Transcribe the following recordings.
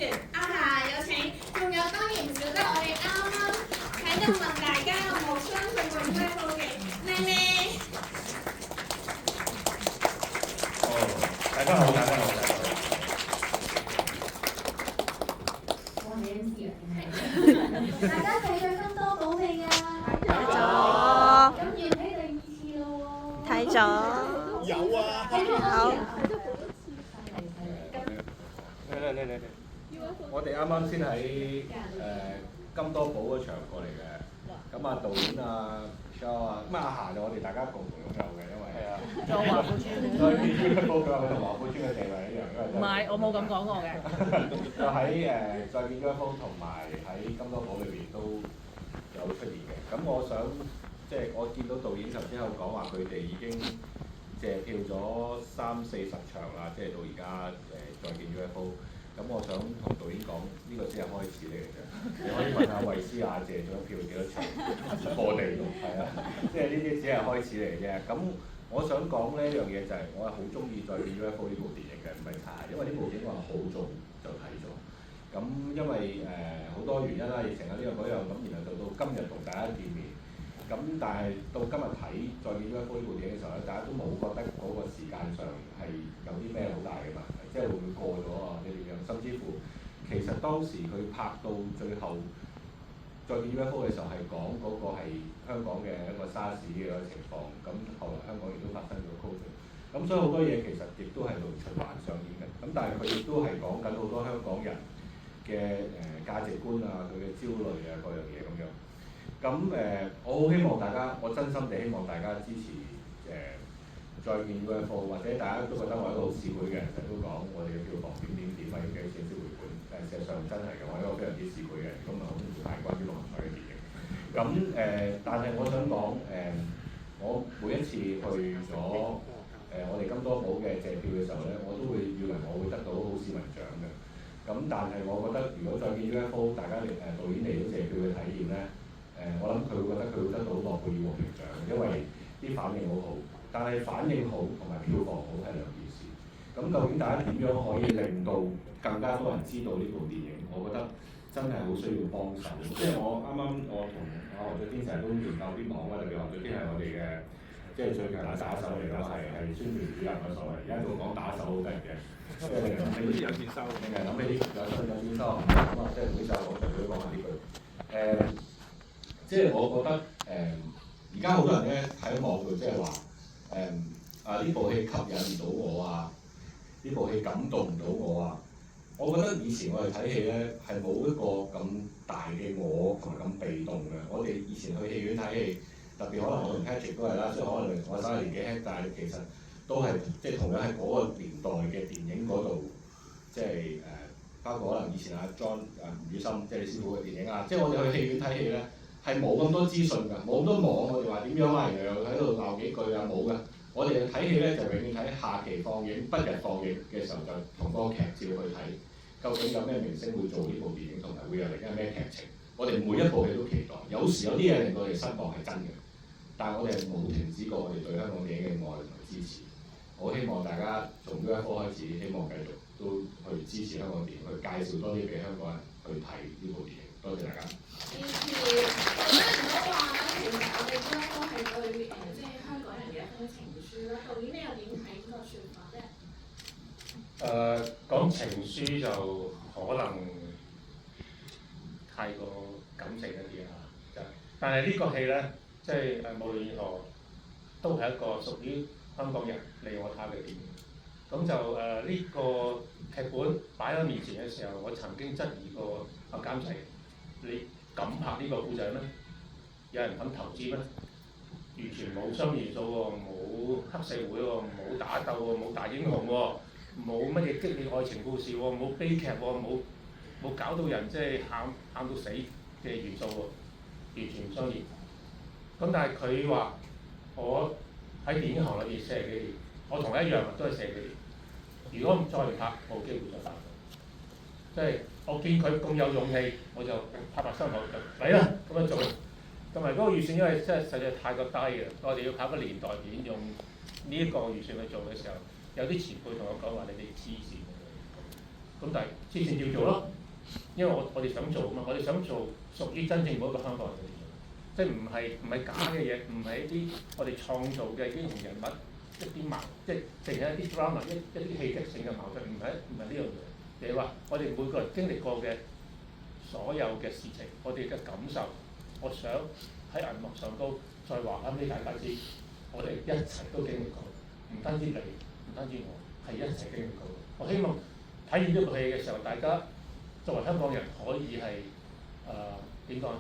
員阿霞有請，仲有當然唔少得我哋啱啱喺度問大家有冇相信過 UFO 嘅靚靚。大家好，大家好，大家好。我係 MC 啊，大家睇咗金多寶未啊？睇咗。咁要睇第二次咯喎。睇咗。有啊。睇咗好。嚟，我哋啱啱先喺金多寶嗰場過嚟嘅，咁啊導演啊 Michelle 啊，咁阿霞就我哋大家共同擁有嘅，因為係啊，做華富村。所以 UFO 佢話佢同華富村嘅地位一樣，因為唔係，我冇咁講過嘅。就喺再見 UFO 同埋喺金多寶裏邊都有出現嘅。咁我想即係我見到導演頭先有講話，佢哋已經借票咗30-40場啦，即係到而家再見 UFO。咁我想同導演講，呢個只係開始嚟嘅啫。你可以問下衛斯亞借咗票幾多場過地度，係啊，即係呢啲只係開始嚟嘅啫。咁我想講呢一樣嘢就係，我係好中意再見 UFO 呢部電影嘅，唔係查，因為呢部電影我係好早就睇咗。咁因為好多原因啦，疫情啊呢樣嗰樣，咁然後就到今日同大家見面。咁但係到今日睇再見 UFO 呢部電影嘅時候咧，大家都冇覺得嗰個時間上係有啲咩好大嘅問題，即係會唔會過咗啊？呢啲樣，甚至乎其實當時佢拍到最後再見 UFO 嘅時候係講嗰個係香港嘅一個沙士嘅情況，咁後來香港亦都發生咗 COVID，咁所以好多嘢其實亦都係度循環上演嘅。咁但係佢亦都係講緊好多香港人嘅價值觀啊，佢嘅焦慮啊，各樣嘢咁樣。咁我好希望大家，我真心地希望大家支持再見 UFO， 或者大家都覺得我係一個好市儈嘅人，成日都講我哋嘅票房點或者幾多錢先回本，事實上真係嘅，我係一個非常之市儈嘅人，咁啊好唔會拍關於六合彩嘅電影。咁但係我想講我每一次去咗我哋金多寶嘅借票嘅時候咧，我都會以為我會得到好市民獎嘅。咁但係我覺得如果再見 UFO， 大家導演嚟到借票嘅體驗咧。我諗佢會覺得佢會得到諾貝爾和平獎，因為啲反應好好。但係反應好同埋票房好係兩件事。咁究竟大家點樣可以令到更加多人知道呢部電影？我覺得真係好需要幫手。即係我啱啱我同阿何俊天成日都研究啲網啦，特別何俊天係我哋嘅即係最強嘅打手嚟㗎，係宣傳主任嘅所謂。而家仲講打手好得人嘅，即係諗起啲有錢收，定係諗起啲有錢收。咁啊，即係唔好就我就會講下呢句。即係我覺得而家好多人咧喺網度即係話呢部戲吸引唔到我啊，呢部戲感動唔到我啊。我覺得以前我哋睇戲咧係冇一個咁大嘅我同埋咁被動嘅。我哋以前去戲院睇戲，特別可能我同 Patrick 都係啦，即係可能我稍微年紀輕，但係其實都係即係同樣係嗰個年代嘅電影嗰度，即係包括可能以前阿 John 吳宇森即係你師傅嘅電影啊，即係我哋去戲院睇戲咧。係冇咁多資訊㗎，冇咁多網，我哋話點樣啊？然後喺度鬧幾句啊，冇㗎。我哋睇戲咧就永遠睇下期放映、不日放映嘅時候就同嗰個劇照去睇，究竟有咩明星會做呢部電影，同埋會有另一咩劇情。我哋每一部戲都期待，有時有啲嘢令到我哋失望係真嘅，但係我哋係冇停止過我哋對香港電影嘅愛同埋支持。我希望大家從呢一科開始，希望繼續都去支持香港電影，去介紹多啲俾香港人去睇呢部電影。多謝大家。支持。好多人都話咧，其實我哋 UFO 係對即係香港人嘅一封情書啦。導演你又點睇呢個説法咧？講情書就可能太過感性一啲啦，但係呢個戲咧，即係無論如何都係一個屬於香港人你我他嘅電影。咁就呢個劇本擺喺面前嘅時候，我曾經質疑過阿監製。你敢拍呢個故仔咩？有人肯投資咩？完全冇商業元素喎，冇黑社會喎，冇打鬥喎，冇大英雄喎，冇乜嘢激烈愛情故事喎，冇悲劇喎，冇搞到人即係喊到死嘅元素喎，完全唔商業。咁但係佢話我喺電影行裏邊40幾年，我同佢一樣都係40幾年。如果再唔拍，冇機會再拍。即係我見佢咁有勇氣，我就拍心口就嚟啦咁樣做。同埋嗰個預算因為真係實在太過低嘅，我哋要拍個年代片，用呢一個預算去做嘅時候，有啲前輩同我講話：你哋黐線，咁但係之前要做咯，因為我哋想做啊嘛，我哋想做屬於真正嗰個香港人嘅嘢，即係唔係假嘅嘢，唔係一啲我哋創造嘅英雄人物一啲即係淨係一啲 drama 一啲戲劇性嘅矛盾，唔係呢樣嘢。你話我哋每個人經歷過嘅所有嘅事情，我哋嘅感受，我想喺銀幕上高再話俾大家知，我哋一齊都經歷過，唔單止你，唔單止我，係一齊經歷過。我希望睇完呢部戲嘅時候，大家作為香港人可以係點講？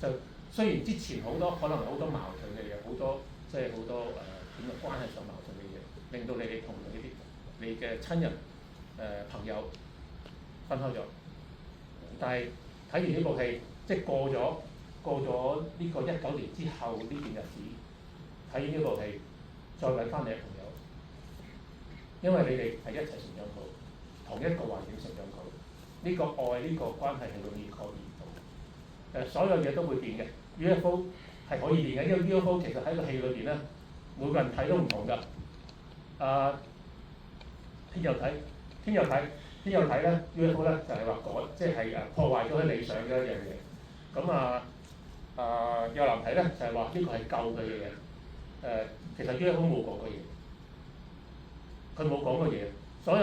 就雖然之前可能好多矛盾嘅嘢，好多即係好多點嘅關係上矛盾嘅嘢，令到你哋同你嘅親人朋友分開咗。但係睇完呢部戲，即係過咗呢個19年之後呢段日子，睇完呢部戲，再揾翻你嘅朋友，因為你哋係一齊成長到，同一個環境成長到，呢個愛呢個關係係永遠確認到。所有嘢都會變嘅 ，UFO 係可以變嘅，因為 UFO 其實喺個戲裏邊咧，每個人睇都唔同㗎。天佑睇咧 UFO 咧就係話即係破壞咗佢理想嘅一樣嘢。咁有男睇咧就係話呢個係救佢嘅嘢。其實 UFO 冇講過嘢，佢冇講過嘢。所有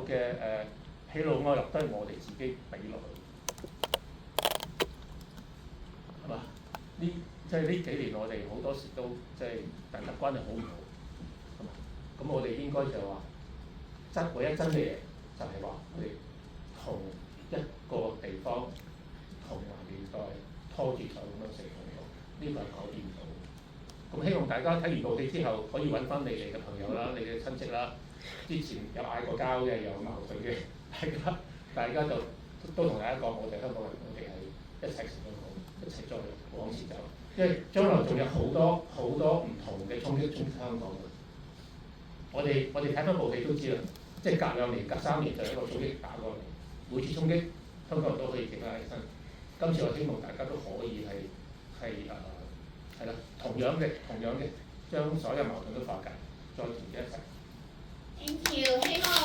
嘅喜怒哀樂都係我哋自己俾落去，係嘛？即係呢幾年我哋好多時都即係大家關係好唔好，係嘛？咁我哋應該就話唯一真嘅嘢就係話我哋同一個地方同埋年代拖住手咁樣成長到，呢個係改變唔到。咁希望大家睇完部戲之後，可以揾翻你哋嘅朋友啦、你嘅親戚啦，之前有嗌過交嘅、有矛盾嘅，大家就都同大家講，我哋香港人，我哋係一齊成長好，一齊再往前走。因為將來仲有好多唔同嘅衝擊衝擊香港嘅。我哋睇翻部戲都知啦，即係隔2年、隔3年就有一個衝擊打過嚟，每次衝擊香港人都可以企翻起身。今次我希望大家都可以係啦，同樣嘅，將所有矛盾都化解，再團結一齊。Thank you，希望。